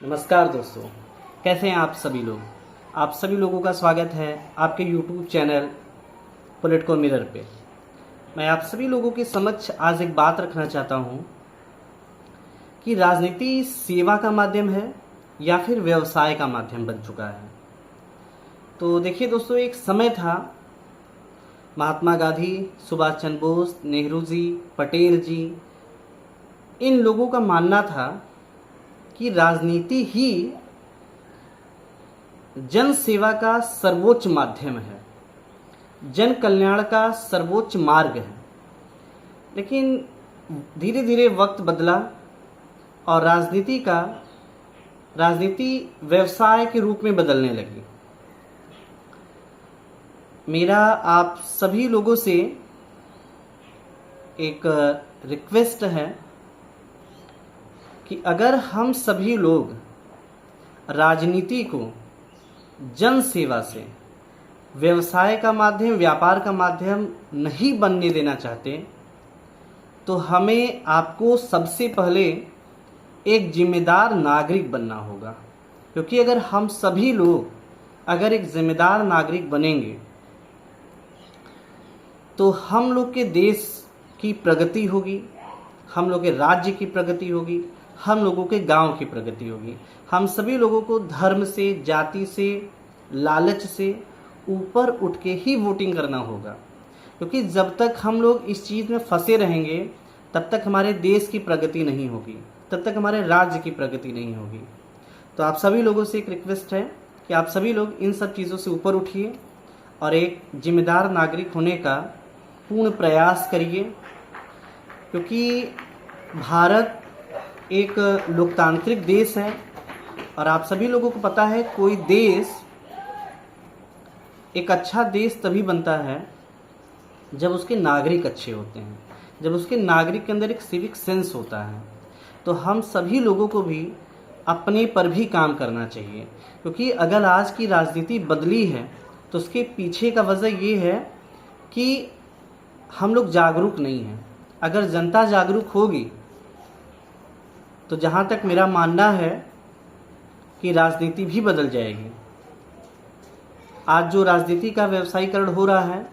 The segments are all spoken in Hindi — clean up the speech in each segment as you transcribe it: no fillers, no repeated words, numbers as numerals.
नमस्कार दोस्तों, कैसे हैं आप सभी लोग। आप सभी लोगों का स्वागत है आपके YouTube चैनल पॉलिटिको मिरर पे। मैं आप सभी लोगों के समक्ष आज एक बात रखना चाहता हूँ कि राजनीति सेवा का माध्यम है या फिर व्यवसाय का माध्यम बन चुका है। तो देखिए दोस्तों, एक समय था महात्मा गांधी, सुभाष चंद्र बोस, नेहरू जी, पटेल जी, इन लोगों का मानना था कि राजनीति ही जन सेवा का सर्वोच्च माध्यम है, जन कल्याण का सर्वोच्च मार्ग है। लेकिन धीरे धीरे वक्त बदला और राजनीति व्यवसाय के रूप में बदलने लगी। मेरा आप सभी लोगों से एक रिक्वेस्ट है कि अगर हम सभी लोग राजनीति को जन सेवा से व्यवसाय का माध्यम, व्यापार का माध्यम नहीं बनने देना चाहते, तो हमें आपको सबसे पहले एक जिम्मेदार नागरिक बनना होगा। क्योंकि अगर हम सभी लोग अगर एक जिम्मेदार नागरिक बनेंगे तो हम लोग के देश की प्रगति होगी, हम लोग के राज्य की प्रगति होगी, हम लोगों के गांव की प्रगति होगी। हम सभी लोगों को धर्म से, जाति से, लालच से ऊपर उठ के ही वोटिंग करना होगा। क्योंकि जब तक हम लोग इस चीज़ में फंसे रहेंगे तब तक हमारे देश की प्रगति नहीं होगी, तब तक हमारे राज्य की प्रगति नहीं होगी। तो आप सभी लोगों से एक रिक्वेस्ट है कि आप सभी लोग इन सब चीज़ों से ऊपर उठिए और एक जिम्मेदार नागरिक होने का पूर्ण प्रयास करिए। क्योंकि भारत एक लोकतांत्रिक देश है और आप सभी लोगों को पता है कोई देश एक अच्छा देश तभी बनता है जब उसके नागरिक अच्छे होते हैं, जब उसके नागरिक के अंदर एक सिविक सेंस होता है। तो हम सभी लोगों को भी अपने पर भी काम करना चाहिए। क्योंकि अगर आज की राजनीति बदली है तो उसके पीछे का वजह ये है कि हम लोग जागरूक नहीं हैं। अगर जनता जागरूक होगी तो जहाँ तक मेरा मानना है कि राजनीति भी बदल जाएगी। आज जो राजनीति का व्यवसायीकरण हो रहा है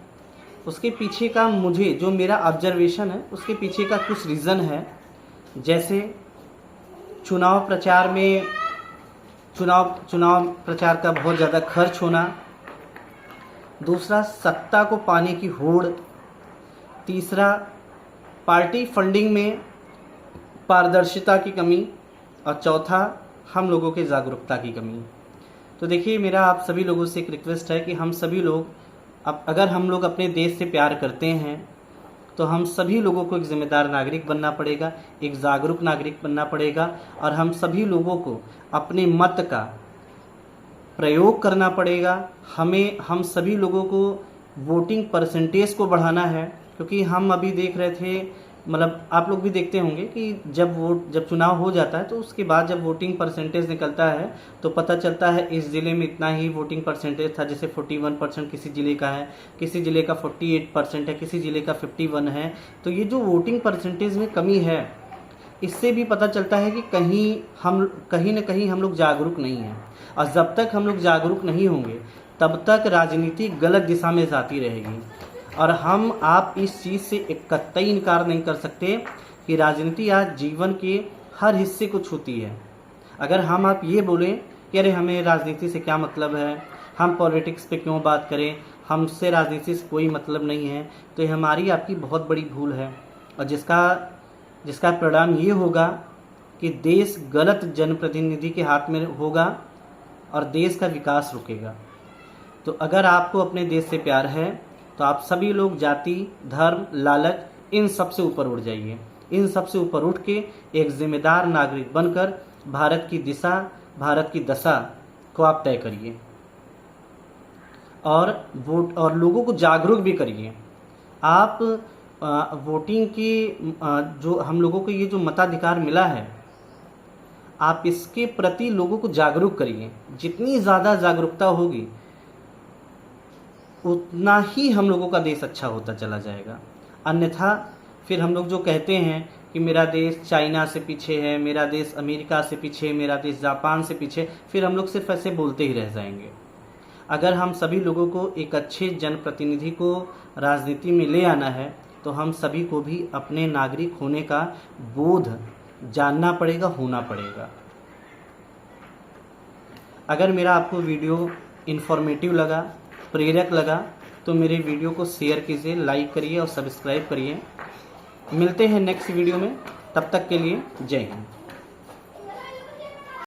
उसके पीछे का मुझे जो मेरा ऑब्जर्वेशन है उसके पीछे का कुछ रीज़न है। जैसे चुनाव प्रचार में चुनाव प्रचार का बहुत ज़्यादा खर्च होना, दूसरा सत्ता को पाने की होड़, तीसरा पार्टी फंडिंग में पारदर्शिता की कमी और चौथा हम लोगों के जागरूकता की कमी। तो देखिए, मेरा आप सभी लोगों से एक रिक्वेस्ट है कि हम सभी लोग अगर हम लोग अपने देश से प्यार करते हैं तो हम सभी लोगों को एक जिम्मेदार नागरिक बनना पड़ेगा, एक जागरूक नागरिक बनना पड़ेगा और हम सभी लोगों को अपने मत का प्रयोग करना पड़ेगा। हम सभी लोगों को वोटिंग परसेंटेज को बढ़ाना है। क्योंकि हम अभी देख रहे थे, मतलब आप लोग भी देखते होंगे कि जब चुनाव हो जाता है तो उसके बाद जब वोटिंग परसेंटेज निकलता है तो पता चलता है इस ज़िले में इतना ही वोटिंग परसेंटेज था। जैसे 41% किसी ज़िले का है, किसी ज़िले का 48% है, किसी ज़िले का 51 है। तो ये जो वोटिंग परसेंटेज में कमी है, इससे भी पता चलता है कि कहीं न कहीं हम लोग जागरूक नहीं हैं। और जब तक हम लोग जागरूक नहीं होंगे तब तक राजनीति गलत दिशा में जाती रहेगी। और आप इस चीज़ से एक कतई इनकार नहीं कर सकते कि राजनीति आज जीवन के हर हिस्से को छूती है। अगर आप ये बोलें कि अरे हमें राजनीति से क्या मतलब है, हम पॉलिटिक्स पे क्यों बात करें, हमसे राजनीति से कोई मतलब नहीं है, तो ये हमारी आपकी बहुत बड़ी भूल है। और जिसका परिणाम ये होगा कि देश गलत जनप्रतिनिधि के हाथ में होगा और देश का विकास रुकेगा। तो अगर आपको अपने देश से प्यार है तो आप सभी लोग जाति, धर्म, लालच इन सब से ऊपर उठ जाइए। इन सब से ऊपर उठ के एक जिम्मेदार नागरिक बनकर भारत की दिशा, भारत की दशा को आप तय करिए और लोगों को जागरूक भी करिए। आप वोटिंग की जो हम लोगों को ये जो मताधिकार मिला है, आप इसके प्रति लोगों को जागरूक करिए। जितनी ज़्यादा जागरूकता होगी उतना ही हम लोगों का देश अच्छा होता चला जाएगा। अन्यथा फिर हम लोग जो कहते हैं कि मेरा देश चाइना से पीछे है, मेरा देश अमेरिका से पीछे, मेरा देश जापान से पीछे, फिर हम लोग सिर्फ ऐसे बोलते ही रह जाएंगे। अगर हम सभी लोगों को एक अच्छे जनप्रतिनिधि को राजनीति में ले आना है तो हम सभी को भी अपने नागरिक होने का बोध जानना पड़ेगा, होना पड़ेगा। अगर मेरा आपको वीडियो इन्फॉर्मेटिव लगा, प्रेरक लगा, तो मेरे वीडियो को शेयर कीजिए, लाइक करिए और सब्सक्राइब करिए। मिलते हैं नेक्स्ट वीडियो में, तब तक के लिए जय हिंद।